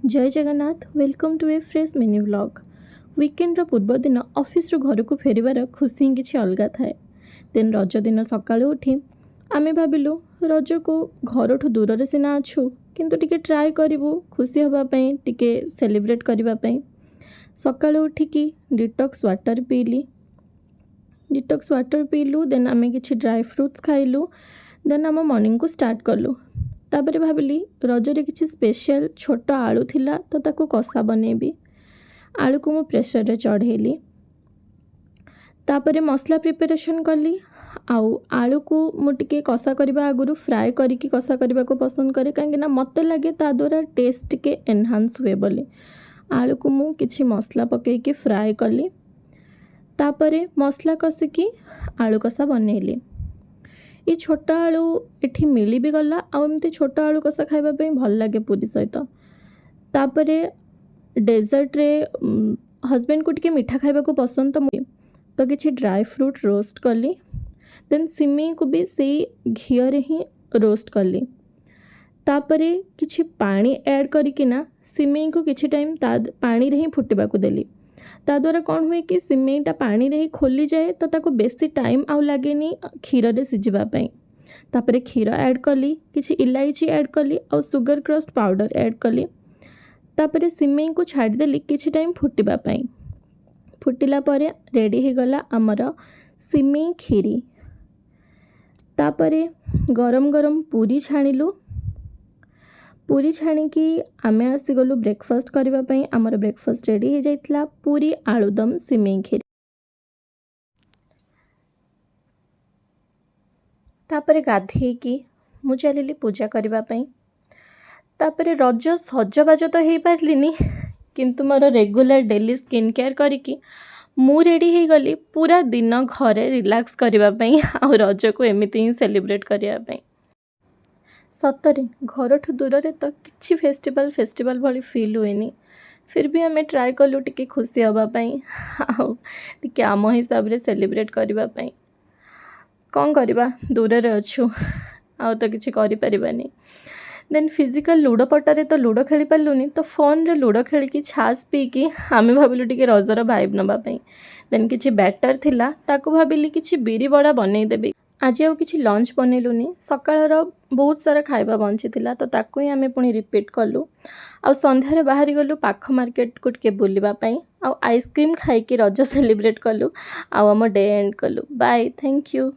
जय Jagannath welcome to a fresh mini vlog. Weekend पूर्व दिन ऑफिस रू घर को फेरबार खुशी किसी अलग थाए। देन रज दिन सका उठी आमे भाविलु रज को घर ठू दूर से सीना अच्छु किंतु टिके ट्राए करूँ खुशी हाँपाई टिके सेलिब्रेट करने। सका उठिकी डिटॉक्स वाटर पीली। डिटॉक्स वाटर पीलु देन आमे किछि ड्राई फ्रूट्स खाइलु। देन आम मॉर्निंग को स्टार्ट कलु। तापर भाविली रजरे किछि स्पेशल छोट आलू थिला तो ताको कषा बनैबी। आलू को मु प्रेशर रे चढ़ेली। तापर मसला प्रिपरेशन कली। आउ आलू को मु टिके कषा करबा आगुरु फ्राए करिकी कषा करबा को पसंद करे काहेकि ना मते लागे ता द्वारा टेस्ट टिके एनहांस हुए बोली। आलू को मु किछि मसला पकेकी फ्राए कली। तापर मसला कषिकी आलू कषा बनैली। ये छोट आलू एठी मिली भी गला आमती छोट आलू कषा खाइबा भल लगे पूरी सहित। तापर डेजर्ट रे हस्बैंड को टिके मीठा खाइबा को पसंद तो किछि ड्राई फ्रूट रोस्ट कली। देन सिमेई को भी से घी रे ही रोस्ट कली। तापर किछि पानी ऐड करिकिना सिमेई को किछि टाइम पानी रे ही फुटबा को देली। ता द्वारा कौन हुए कि सिमेईटा पानी रे ही खोली जाए तो ताको बेसी टाइम आउ लागेनी क्षीर रे सिझिबापी। तापर क्षीर ऐड कली किछि इलायची ऐड कली और सुगर क्रस्ट पाउडर ऐड कली। तापर सिमेई को छाड़देली किछि टाइम फुटबापी। फुटिला परे रेडी हो गला आमर सिमेई खीरी। तापर गरम गरम पूरी छाणिलु। पूरी छाणिकी आमे आसीगलु ब्रेकफास्ट करने। आमर ब्रेकफास्ट रेडी हो जाइतला पूरी आलुदम सिमेई खीरी। तापर गाधेकी मु चलिली पूजा करने। तापर रज सजबाज तो हो पारलिनी किंतु मोर रेगुलर डेली स्किन केयर करिकी मु रेडी हो गली पूरा दिन घरे रिलैक्स करने आ रज को एमती ही सेलिब्रेट करने। सतरे घर ठू दूर रे तो किछि फेस्टिवल भली फील हुएनी। फिर भी आमे ट्राए कलु टिके खुशी हाँपाई टिके आम हिसाब रे सेलिब्रेट करने। कौन करवा दूर रे अच्छु आ तो किछि करि परिबानी। देन फिजिकल लूडो पटारे तो लूडो खेली पार्लुनी तो फोन रे लूडो खेलिकी छास पीकी आमे भाविलु टिके रजर भाइब नबाई। देन किछि बैटर थिला ताको भाविली किछि बिरी बड़ा बनै देबी। आज आउ किछि लंच बनैलुनी। सकाळर बहुत सारा खाइबा बंची थिला तो ताको ही आमे पुणी रिपीट कलु। आ संध्यारे बाहरी गलु पाख मार्केट को टिके बुलिबा पई आ आइसक्रीम खाइकी रज सेलिब्रेट कलु आ आम डे एंड कलु। Bye thank you.